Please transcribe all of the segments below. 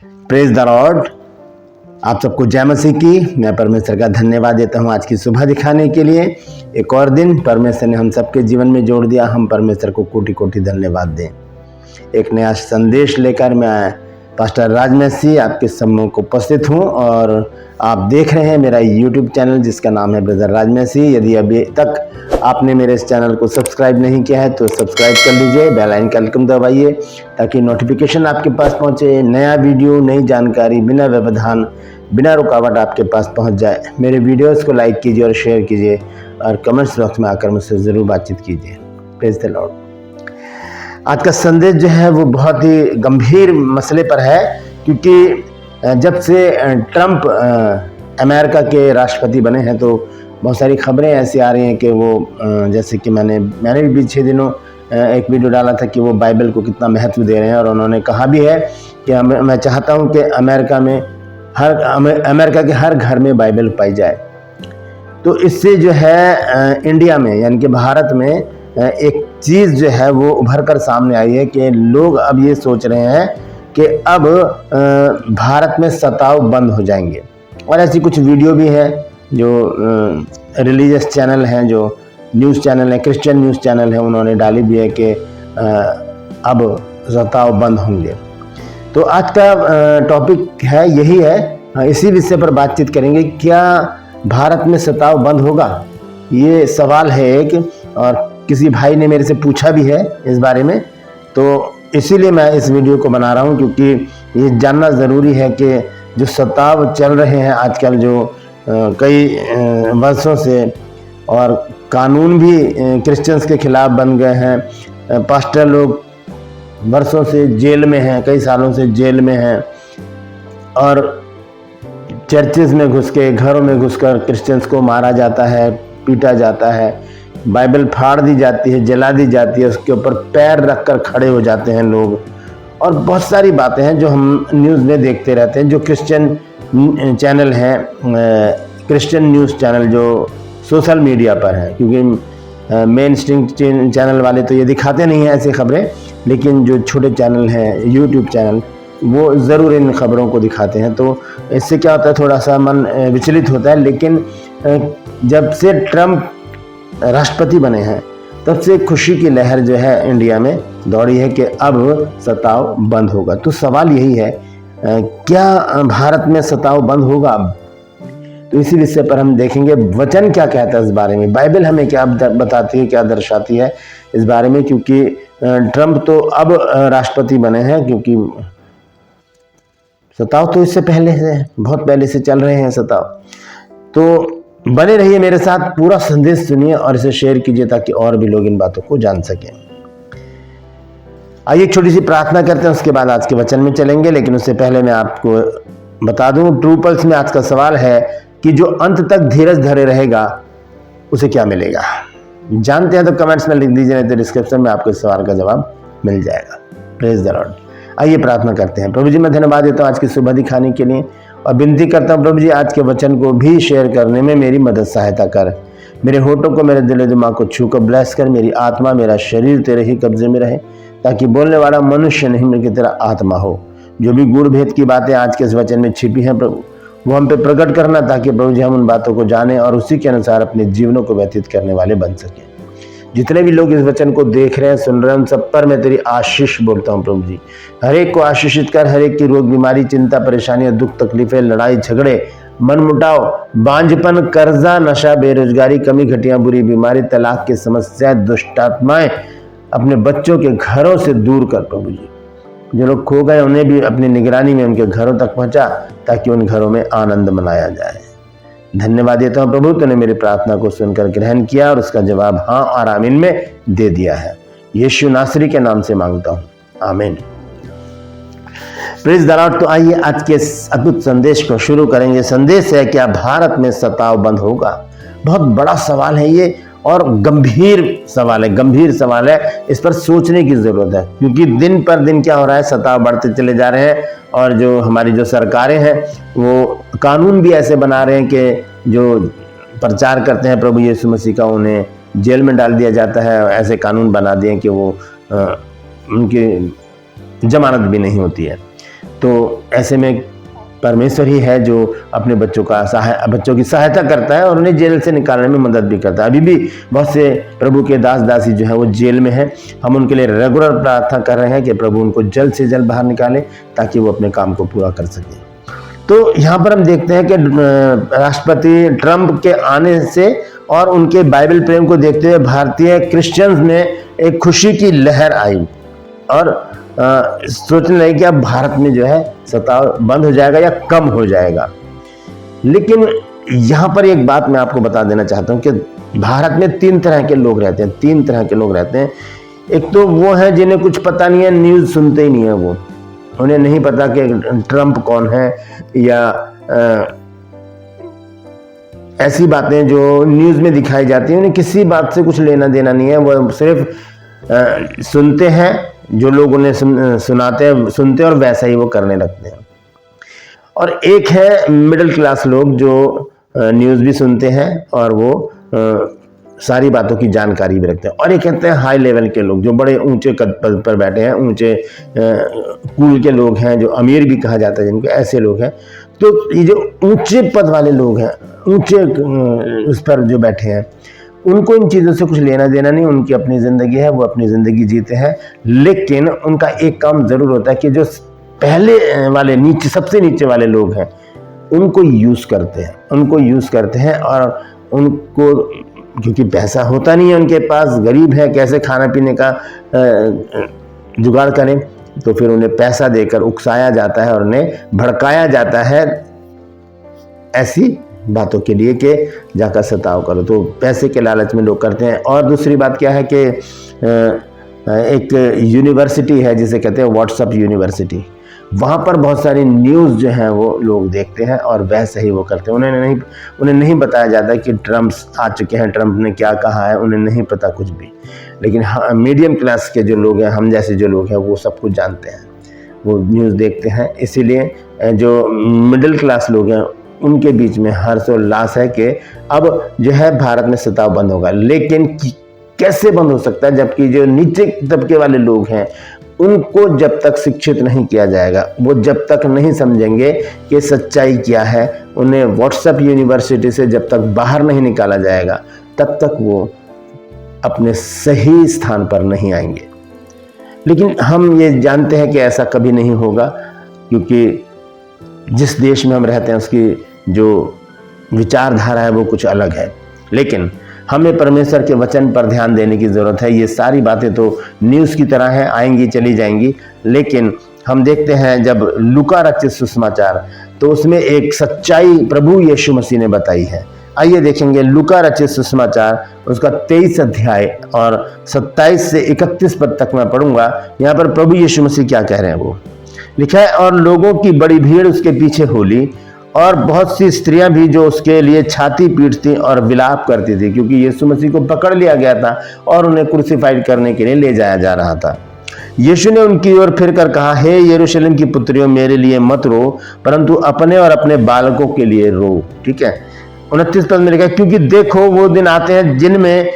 Praise the Lord. आप सबको जय मसीह की। मैं परमेश्वर का धन्यवाद देता हूं आज की सुबह दिखाने के लिए। एक और दिन परमेश्वर ने हम सबके जीवन में जोड़ दिया। हम परमेश्वर को कोटि कोटि धन्यवाद दें। एक नया संदेश लेकर मैं पास्टर राज मसीह आपके सम्मुख को उपस्थित हूं और आप देख रहे हैं मेरा यूट्यूब चैनल जिसका नाम है ब्रदर राज मसीह। यदि अभी तक आपने मेरे इस चैनल को सब्सक्राइब नहीं किया है तो सब्सक्राइब कर लीजिए, बेल आइकन का आइकन दबाइए ताकि नोटिफिकेशन आपके पास पहुंचे। नया वीडियो, नई जानकारी बिना व्यवधान, बिना रुकावट आपके पास पहुंच जाए। मेरे वीडियोस को लाइक कीजिए और शेयर कीजिए और कमेंट्स बॉक्स में आकर मुझसे ज़रूर बातचीत कीजिए। Praise the Lord. आज का संदेश जो है वो बहुत ही गंभीर मसले पर है, क्योंकि जब से ट्रंप अमेरिका के राष्ट्रपति बने हैं तो बहुत सारी खबरें ऐसी आ रही हैं कि वो जैसे कि मैंने भी पीछे दिनों एक वीडियो डाला था कि वो बाइबल को कितना महत्व दे रहे हैं और उन्होंने कहा भी है कि मैं चाहता हूं कि अमेरिका के हर घर में बाइबल पाई जाए। तो इससे जो है इंडिया में यानी कि भारत में एक चीज़ जो है वो उभर कर सामने आई है कि लोग अब ये सोच रहे हैं कि अब भारत में सताव बंद हो जाएंगे। और ऐसी कुछ वीडियो भी हैं जो रिलीजियस चैनल हैं, जो न्यूज़ चैनल है, क्रिश्चियन न्यूज़ चैनल है, उन्होंने डाली भी है कि अब सताव बंद होंगे। तो आज का टॉपिक है यही है, इसी विषय पर बातचीत करेंगे। क्या भारत में सताव बंद होगा? ये सवाल है एक, और किसी भाई ने मेरे से पूछा भी है इस बारे में, तो इसीलिए मैं इस वीडियो को बना रहा हूँ, क्योंकि ये जानना ज़रूरी है कि जो सताव चल रहे हैं आजकल जो कई वर्षों से, और कानून भी क्रिश्चियंस के खिलाफ बन गए हैं। पास्टर लोग वर्षों से जेल में हैं, कई सालों से जेल में हैं, और चर्चेस में घुस के, घरों में घुसकर क्रिश्चियंस को मारा जाता है, पीटा जाता है, बाइबल फाड़ दी जाती है, जला दी जाती है, उसके ऊपर पैर रखकर खड़े हो जाते हैं लोग। और बहुत सारी बातें हैं जो हम न्यूज़ में देखते रहते हैं। जो क्रिश्चियन चैनल हैं, क्रिश्चियन न्यूज़ चैनल जो सोशल मीडिया पर है, क्योंकि मेन स्ट्रीम चैनल वाले तो ये दिखाते नहीं हैं ऐसी खबरें, लेकिन जो छोटे चैनल हैं, यूट्यूब चैनल, वो ज़रूर इन खबरों को दिखाते हैं। तो इससे क्या होता है, थोड़ा सा मन विचलित होता है। लेकिन जब से ट्रंप राष्ट्रपति बने हैं तब से खुशी की लहर जो है इंडिया में दौड़ी है कि अब सताव बंद होगा। तो सवाल यही है, क्या भारत में सताव बंद होगा अब? तो इसी विषय पर हम देखेंगे वचन क्या कहता है इस बारे में, बाइबल हमें क्या बताती है, क्या दर्शाती है इस बारे में। क्योंकि ट्रंप तो अब राष्ट्रपति बने हैं, क्योंकि सताव तो इससे पहले से, बहुत पहले से चल रहे हैं सताव। तो बने रहिए मेरे साथ, पूरा संदेश सुनिए और इसे शेयर कीजिए ताकि और भी लोग इन बातों को जान सकें। आइए एक छोटी सी प्रार्थना करते हैं, उसके बाद आज के वचन में चलेंगे। लेकिन उससे पहले मैं आपको बता दूं, ट्रू पल्स में आज का सवाल है कि जो अंत तक धीरज धरे रहेगा उसे क्या मिलेगा? जानते हैं तो कमेंट्स में लिख दीजिए, नहीं तो डिस्क्रिप्शन में आपको इस सवाल का जवाब मिल जाएगा। Praise the Lord. आइए प्रार्थना करते हैं। प्रभु जी, मैं धन्यवाद देता हूँ आज की सुबह दिखाने के लिए, और विनती करता हूँ प्रभु जी आज के वचन को भी शेयर करने में मेरी मदद सहायता कर। मेरे होठों को, मेरे दिल दिमाग को छू कर ब्लेस कर। मेरी आत्मा, मेरा शरीर तेरे ही कब्जे में रहे, ताकि बोलने वाला मनुष्य नहीं बल्कि तेरा आत्मा हो। जो भी गूढ़ भेद की बातें आज के इस वचन में छिपी हैं प्रभु, वो हम पे प्रकट करना, ताकि प्रभु जी हम उन बातों को जानें और उसी के अनुसार अपने जीवनों को व्यतीत करने वाले बन सकें। जितने भी लोग इस वचन को देख रहे हैं, सुन रहे हैं, उन सब पर मैं तेरी आशीष बोलता हूँ प्रभु जी। हर एक को आशीषित कर, हर एक की रोग, बीमारी, चिंता, परेशानियां, दुख, तकलीफें, लड़ाई झगड़े, मनमुटाव, बांझपन, कर्जा, नशा, बेरोजगारी, कमी, घटिया, बुरी बीमारी, तलाक की समस्या, दुष्टात्माएं अपने बच्चों के घरों से दूर कर प्रभु जी। जो लोग खो गए उन्हें भी अपनी निगरानी में उनके घरों तक पहुंचा, ताकि उन घरों में आनंद मनाया जाए। धन्यवाद देता हूं प्रभु, तूने मेरी प्रार्थना को सुनकर ग्रहण किया और उसका जवाब हाँ और आमीन में दे दिया है। यीशु नासरी के नाम से मांगता हूं, आमीन। Praise the Lord. तो आइए आज के अद्भुत संदेश को शुरू करेंगे। संदेश है, क्या भारत में सताव बंद होगा? बहुत बड़ा सवाल है ये, और गंभीर सवाल है, गंभीर सवाल है। इस पर सोचने की जरूरत है, क्योंकि दिन पर दिन क्या हो रहा है, सताव बढ़ते चले जा रहे हैं। और जो हमारी जो सरकारें हैं वो कानून भी ऐसे बना रहे हैं कि जो प्रचार करते हैं प्रभु यीशु मसीह का, उन्हें जेल में डाल दिया जाता है। ऐसे कानून बना दिए कि वो उनकी जमानत भी नहीं होती है। तो ऐसे में परमेश्वर ही है जो अपने बच्चों की सहायता करता है और उन्हें जेल से निकालने में मदद भी करता है। अभी भी बहुत से प्रभु के दास दासी जो है वो जेल में है। हम उनके लिए रेगुलर प्रार्थना कर रहे हैं कि प्रभु उनको जल्द से जल्द बाहर निकाले ताकि वो अपने काम को पूरा कर सके। तो यहाँ पर हम देखते हैं कि राष्ट्रपति ट्रंप के आने से और उनके बाइबल प्रेम को देखते हुए भारतीय क्रिश्चियंस में एक खुशी की लहर आई और सोचने लगे कि अब भारत में जो है सताव बंद हो जाएगा या कम हो जाएगा। लेकिन यहाँ पर एक बात मैं आपको बता देना चाहता हूँ कि भारत में 3 तरह के लोग रहते हैं। 3 तरह के लोग रहते हैं। एक तो वो है जिन्हें कुछ पता नहीं है, न्यूज़ सुनते ही नहीं है, वो उन्हें नहीं पता कि ट्रंप कौन है या ऐसी बातें जो न्यूज़ में दिखाई जाती हैं उन्हें किसी बात से कुछ लेना देना नहीं है। वो सिर्फ सुनते हैं, जो लोग उन्हें सुनाते हैं सुनते हैं और वैसा ही वो करने लगते हैं। और एक है मिडिल क्लास लोग जो न्यूज़ भी सुनते हैं और वो सारी बातों की जानकारी भी रखते हैं। और एक कहते हैं हाई लेवल के लोग जो बड़े ऊंचे पद पर बैठे हैं, ऊंचे कुल के लोग हैं, जो अमीर भी कहा जाता है जिनको, ऐसे लोग हैं। तो ये जो ऊंचे पद वाले लोग हैं, ऊंचे उस पर जो बैठे हैं, उनको इन चीज़ों से कुछ लेना देना नहीं। उनकी अपनी ज़िंदगी है, वो अपनी ज़िंदगी जीते हैं। लेकिन उनका एक काम ज़रूर होता है कि जो पहले वाले नीचे सबसे नीचे वाले लोग हैं उनको यूज़ करते हैं और उनको, क्योंकि पैसा होता नहीं है उनके पास, गरीब है, कैसे खाना पीने का जुगाड़ करें, तो फिर उन्हें पैसा देकर उकसाया जाता है और उन्हें भड़काया जाता है ऐसी बातों के लिए कि जाकर सताव करो। तो पैसे के लालच में लोग करते हैं। और दूसरी बात क्या है कि एक यूनिवर्सिटी है जिसे कहते हैं व्हाट्सएप यूनिवर्सिटी, वहाँ पर बहुत सारी न्यूज़ जो हैं वो लोग देखते हैं और वैसे ही वो करते हैं। उन्हें नहीं बताया जाता कि ट्रंप आ चुके हैं, ट्रंप ने क्या कहा है, उन्हें नहीं पता कुछ भी। लेकिन हाँ, मीडियम क्लास के जो लोग हैं, हम जैसे जो लोग हैं, वो सब कुछ जानते हैं, वो न्यूज़ देखते हैं। इसीलिए जो मिडिल क्लास लोग हैं उनके बीच में हर्षोल्लास है कि अब जो है भारत में सताव बंद होगा। लेकिन कैसे बंद हो सकता है, जबकि जो नीचे तबके वाले लोग हैं उनको जब तक शिक्षित नहीं किया जाएगा, वो जब तक नहीं समझेंगे कि सच्चाई क्या है, उन्हें व्हाट्सएप यूनिवर्सिटी से जब तक बाहर नहीं निकाला जाएगा, तब तक वो अपने सही स्थान पर नहीं आएंगे। लेकिन हम ये जानते हैं कि ऐसा कभी नहीं होगा, क्योंकि जिस देश में हम रहते हैं उसकी जो विचारधारा है वो कुछ अलग है। लेकिन हमें परमेश्वर के वचन पर ध्यान देने की ज़रूरत है। ये सारी बातें तो न्यूज़ की तरह हैं, आएंगी चली जाएंगी। लेकिन हम देखते हैं जब लूका रचित सुसमाचार, तो उसमें एक सच्चाई प्रभु यीशु मसीह ने बताई है। आइए देखेंगे लूका रचित सुसमाचार उसका 23 अध्याय और 27 से 31 पद तक मैं पढ़ूंगा। यहाँ पर प्रभु यीशु मसीह क्या कह रहे हैं वो लिखा है। और लोगों की बड़ी भीड़ उसके पीछे होली और बहुत सी स्त्रियां भी जो उसके लिए छाती पीटती और विलाप करती थी, क्योंकि यीशु मसीह को पकड़ लिया गया था और उन्हें क्रूसीफाइड करने के लिए ले जाया जा रहा था। यीशु ने उनकी ओर फिर कर कहा, हे यरूशलेम की पुत्रियों, मेरे लिए मत रो, परंतु अपने और अपने बालकों के लिए रो। ठीक है, 29 पद में लिखा, क्योंकि देखो वो दिन आते हैं जिनमें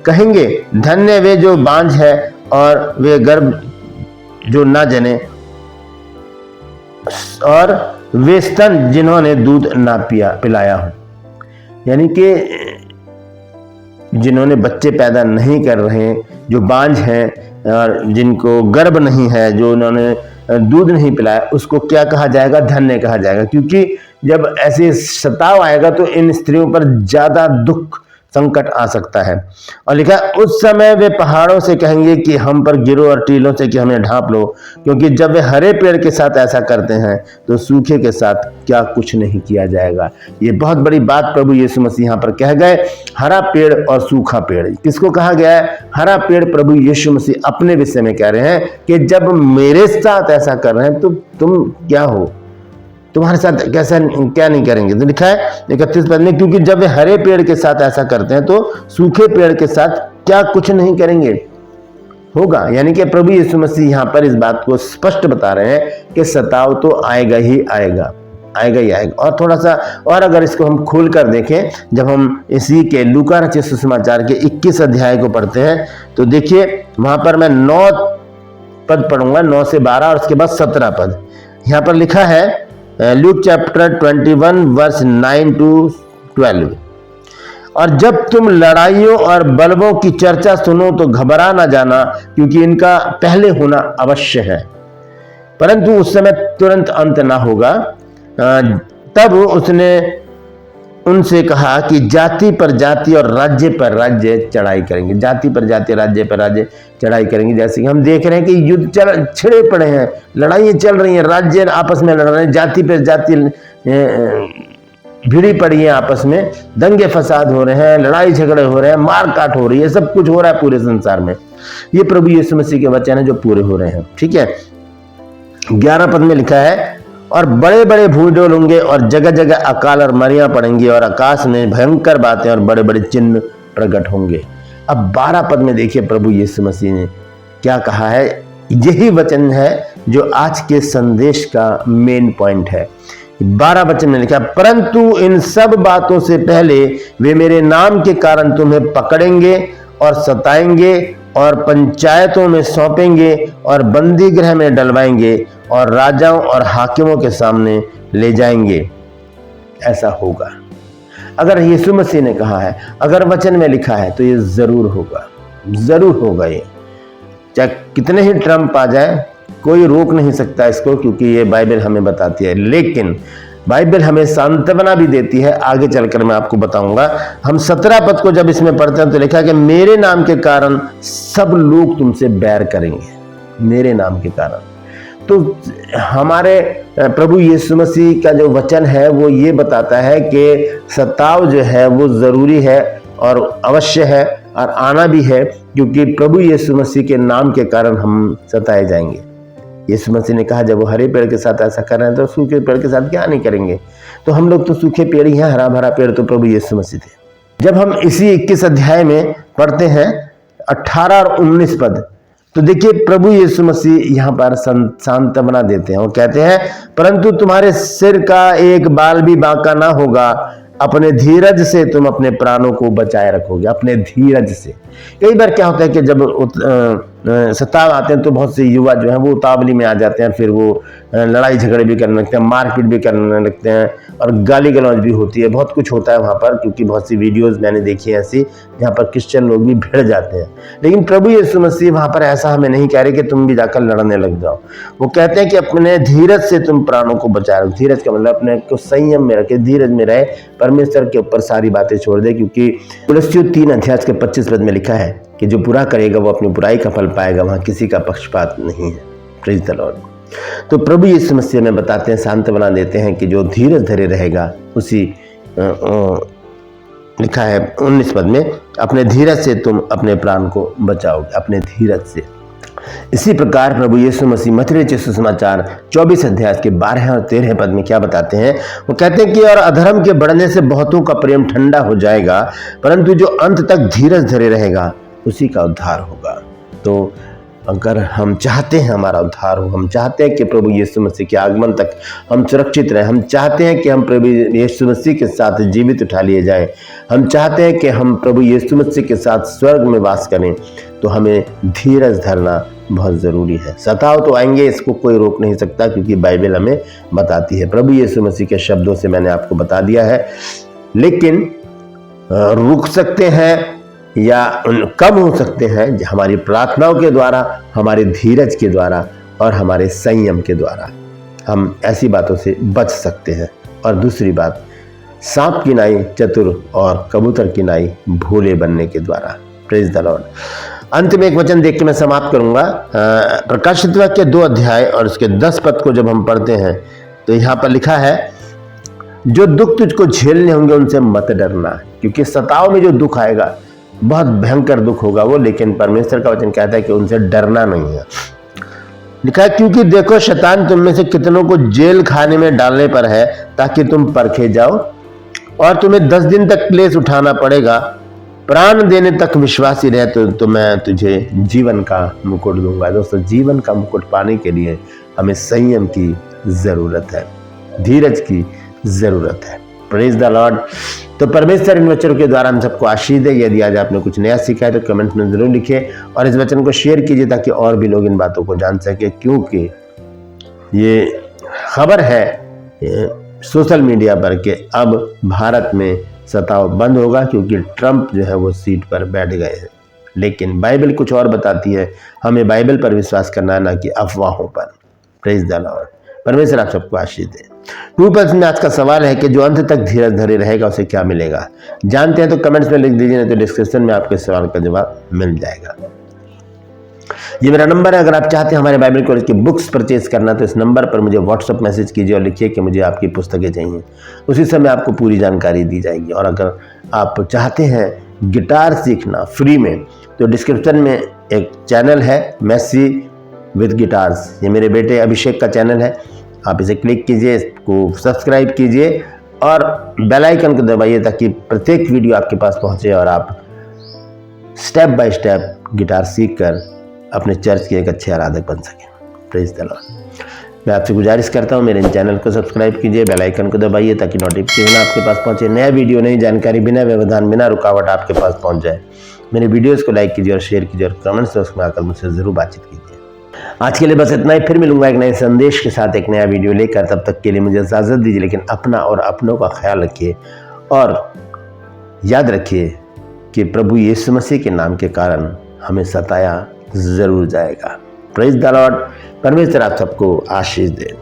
कहेंगे, धन्य वे जो बांझ है और वे गर्भ जो ना जने और वे स्तन जिन्होंने दूध ना पिलाया हो। यानी कि जिन्होंने बच्चे पैदा नहीं कर रहे, जो बांझ हैं और जिनको गर्भ नहीं है, जो उन्होंने दूध नहीं पिलाया, उसको क्या कहा जाएगा? धन्य कहा जाएगा। क्योंकि जब ऐसे सताव आएगा तो इन स्त्रियों पर ज्यादा दुख संकट आ सकता है। और लिखा, उस समय वे पहाड़ों से कहेंगे कि हम पर गिरो और टीलों से कि हमें ढांप लो, क्योंकि जब वे हरे पेड़ के साथ ऐसा करते हैं तो सूखे के साथ क्या कुछ नहीं किया जाएगा। ये बहुत बड़ी बात प्रभु यीशु मसीह यहाँ पर कह गए। हरा पेड़ और सूखा पेड़, किसको कहा गया है? हरा पेड़ प्रभु यीशु मसीह अपने विषय में कह रहे हैं कि जब मेरे साथ ऐसा कर रहे हैं तो तुम क्या हो, तुम्हारे साथ कैसा क्या नहीं करेंगे। तो लिखा है 31 पद में, क्योंकि जब वे हरे पेड़ के साथ ऐसा करते हैं तो सूखे पेड़ के साथ क्या कुछ नहीं करेंगे होगा। यानी कि प्रभु यीशु मसीह यहाँ पर इस बात को स्पष्ट बता रहे हैं कि सताव तो आएगा ही आएगा, आएगा ही आएगा। और थोड़ा सा और अगर इसको हम खोल कर देखें, जब हम इसी के लूका रचित सुसमाचार के 21 अध्याय को पढ़ते हैं तो देखिए वहां पर मैं 9 पद पढ़ूंगा, 9 से 12 और उसके बाद 17 पद। यहाँ पर लिखा है ल्यूक चैप्टर 21 वर्स 9 to 12, और जब तुम लड़ाइयों और बलवों की चर्चा सुनो तो घबरा ना जाना, क्योंकि इनका पहले होना अवश्य है, परंतु उस समय तुरंत अंत ना होगा। तब उसने उनसे कहा कि जाति पर जाति और राज्य पर राज्य चढ़ाई करेंगे। जाति पर जाति, राज्य पर राज्य चढ़ाई करेंगे। जैसे कि हम देख रहे हैं कि युद्ध छिड़े पड़े हैं, लड़ाइयाँ चल रही हैं, राज्य आपस में लड़ रहे हैं, जाति पर जाति भिड़ी पड़ी है, आपस में दंगे फसाद हो रहे हैं, लड़ाई झगड़े हो रहे हैं, मार काट हो रही है, सब कुछ हो रहा है पूरे संसार में। ये प्रभु यीशु मसीह के वचन है जो पूरे हो रहे हैं। ठीक है, 11 पद में लिखा है, और बड़े बड़े भूडोल होंगे और जगह जगह अकाल और मरियां पड़ेंगी और आकाश में भयंकर बातें और बड़े बड़े चिन्ह प्रकट होंगे। अब 12 पद में देखिए प्रभु यीशु मसीह ने क्या कहा है। यही वचन है जो आज के संदेश का मेन पॉइंट है। 12 वचन में लिखा, परंतु इन सब बातों से पहले वे मेरे नाम के कारण तुम्हें पकड़ेंगे और सताएंगे और पंचायतों में सौंपेंगे और बंदी गृह में डलवाएंगे और राजाओं और हाकिमों के सामने ले जाएंगे। ऐसा होगा। अगर यीशु मसीह ने कहा है, अगर वचन में लिखा है, तो ये जरूर होगा, जरूर होगा। ये चाहे कितने ही ट्रम्प आ जाए, कोई रोक नहीं सकता इसको, क्योंकि ये बाइबल हमें बताती है। लेकिन बाइबल हमें सांत्वना भी देती है, आगे चलकर मैं आपको बताऊंगा। हम 17 पद को जब इसमें पढ़ते हैं तो लिखा है कि मेरे नाम के कारण सब लोग तुमसे बैर करेंगे। मेरे नाम के कारण। तो हमारे प्रभु यीशु मसीह का जो वचन है वो ये बताता है कि सताव जो है वो जरूरी है और अवश्य है और आना भी है, क्योंकि प्रभु यीशु मसीह के नाम के कारण हम सताए जाएंगे। यीशु मसीह ने कहा, जब वो हरे पेड़ के साथ ऐसा कर रहे हैं तो सूखे पेड़ के साथ क्या नहीं करेंगे। तो हम लोग तो सूखे पेड़ ही हैं, हरा भरा पेड़ तो प्रभु यीशु मसीह थे। जब हम इसी 21 अध्याय में पढ़ते हैं 18 और 19 पद, तो देखिए प्रभु यीशु मसीह यहाँ पर सांत्वना देते हैं। वो कहते हैं, परंतु तुम्हारे सिर का एक बाल भी बांका ना होगा, अपने धीरज से तुम अपने प्राणों को बचाए रखोगे। अपने धीरज से। कई बार क्या होता है कि जब सताव आते हैं तो बहुत से युवा जो है वो उतावली में आ जाते हैं, फिर वो लड़ाई झगड़े भी करने लगते हैं, मारपीट भी करने लगते हैं और गाली गलौज भी होती है। बहुत कुछ होता है वहाँ पर, क्योंकि बहुत सी वीडियोस मैंने देखी है ऐसी जहाँ पर क्रिश्चियन लोग भी भिड़ जाते हैं। लेकिन प्रभु यीशु मसीह वहाँ पर ऐसा हमें नहीं कह रहे कि तुम भी जाकर लड़ने लग जाओ। वो कहते हैं कि अपने धीरज से तुम प्राणों को बचाए रखो। धीरज का मतलब अपने को संयम में रखे, धीरज में रहे, परमेश्वर के ऊपर सारी बातें छोड़ दे, क्योंकि कुलस्सियों 3 अध्याय के 25 पद में लिखा है कि जो बुरा करेगा वो अपनी बुराई का फल पाएगा, वहां किसी का पक्षपात नहीं है। Praise the Lord. तो प्रभु यीशु मसीह में बताते हैं, सांत्वना देते हैं कि जो धीरज धरे रहेगा उसी लिखा है 19 पद में, अपने धीरज से तुम अपने प्राण को बचाओगे। अपने धीरज से। इसी प्रकार प्रभु यीशु मसीह मत्ती रचित सुसमाचार 24 अध्याय के 12 और 13 पद में क्या बताते हैं। वो कहते हैं कि और अधर्म के बढ़ने से बहुतों का प्रेम ठंडा हो जाएगा, परंतु जो अंत तक धीरज धरे रहेगा उसी का उद्धार होगा। तो अगर हम चाहते हैं हमारा उद्धार हो, हम चाहते हैं कि प्रभु यीशु मसीह के आगमन तक हम सुरक्षित रहें, हम चाहते हैं कि हम प्रभु यीशु मसीह के साथ जीवित उठा लिए जाएं, हम चाहते हैं कि हम प्रभु यीशु मसीह के साथ स्वर्ग में वास करें, तो हमें धीरज धरना बहुत ज़रूरी है। सताव तो आएंगे, इसको कोई रोक नहीं सकता, क्योंकि बाइबल हमें बताती है। प्रभु यीशु मसीह के शब्दों से मैंने आपको बता दिया है। लेकिन रुक सकते हैं या कम हो सकते हैं हमारी प्रार्थनाओं के द्वारा, हमारे धीरज के द्वारा और हमारे संयम के द्वारा। हम ऐसी बातों से बच सकते हैं। और दूसरी बात, सांप की नाई चतुर और कबूतर की नाई भोले बनने के द्वारा। Praise the Lord. अंत में एक वचन देख के मैं समाप्त करूंगा। प्रकाशित वाक्य 2 अध्याय और उसके 10 पद को जब हम पढ़ते हैं तो यहाँ पर लिखा है, जो दुख तुझको झेलने होंगे उनसे मत डरना, क्योंकि सताव में जो दुख आएगा बहुत भयंकर दुख होगा वो, लेकिन परमेश्वर का वचन कहता है कि उनसे डरना नहीं है। लिखा है, क्योंकि देखो शैतान तुम में से कितनों को जेल खाने में डालने पर है, ताकि तुम परखे जाओ, और तुम्हें 10 दिन तक क्लेश उठाना पड़ेगा। प्राण देने तक विश्वासी रहे तो मैं तुझे जीवन का मुकुट दूंगा। दोस्तों, जीवन का मुकुट पाने के लिए हमें संयम की जरूरत है, धीरज की जरूरत है। Praise the Lord. तो परमेश्वर इन वचनों के द्वारा हम सबको आशीष दे। यदि आज आपने कुछ नया सीखा है तो कमेंट में जरूर लिखिए और इस वचन को शेयर कीजिए, ताकि और भी लोग इन बातों को जान सके, क्योंकि ये खबर है सोशल मीडिया पर कि अब भारत में सताव बंद होगा, क्योंकि ट्रंप जो है वो सीट पर बैठ गए हैं। लेकिन बाइबल कुछ और बताती है, हमें बाइबल पर विश्वास करना है, ना कि अफवाहों पर। Praise the Lord. परमेश्वर आप सबको आशीष दे। 2+ में आज का सवाल है कि जो अंत तक धीरज धरे रहेगा उसे क्या मिलेगा। जानते हैं तो कमेंट्स में लिख दीजिए, नहीं तो डिस्क्रिप्शन में आपके सवाल का जवाब मिल जाएगा। ये मेरा नंबर है, अगर आप चाहते हैं हमारे बाइबल कॉलेज की बुक्स परचेज करना तो इस नंबर पर मुझे व्हाट्सअप मैसेज कीजिए और लिखिए कि मुझे आपकी पुस्तकें चाहिए। उसी समय आपको पूरी जानकारी दी जाएगी। और अगर आप चाहते हैं गिटार सीखना फ्री में, तो डिस्क्रिप्शन में एक चैनल है मैसी विद गिटार्स, ये मेरे बेटे अभिषेक का चैनल है। आप इसे क्लिक कीजिए, इसको सब्सक्राइब कीजिए और बेल आइकन को दबाइए, ताकि प्रत्येक वीडियो आपके पास पहुंचे और आप स्टेप बाय स्टेप गिटार सीख कर अपने चर्च के एक अच्छे आराधक बन सकें। Praise the Lord. मैं आपसे गुजारिश करता हूँ, मेरे इन चैनल को सब्सक्राइब कीजिए, बेल आइकन को दबाइए, ताकि नोटिफिकेशन आपके पास पहुंचे, नया वीडियो, नई जानकारी बिना व्यवधान बिना रुकावट आपके पास पहुंच जाए। मेरे वीडियोस को लाइक कीजिए और शेयर कीजिए और कमेंट्स बॉक्स में आकर मुझसे ज़रूर बातचीत कीजिए। आज के लिए बस इतना ही, फिर मिलूंगा एक नए संदेश के साथ, एक नया वीडियो लेकर। तब तक के लिए मुझे इजाज़त दीजिए, लेकिन अपना और अपनों का ख्याल रखिए और याद रखिए कि प्रभु यीशु मसीह के नाम के कारण हमें सताया ज़रूर जाएगा। Praise the Lord. परमेश्वर आप सबको आशीष दे।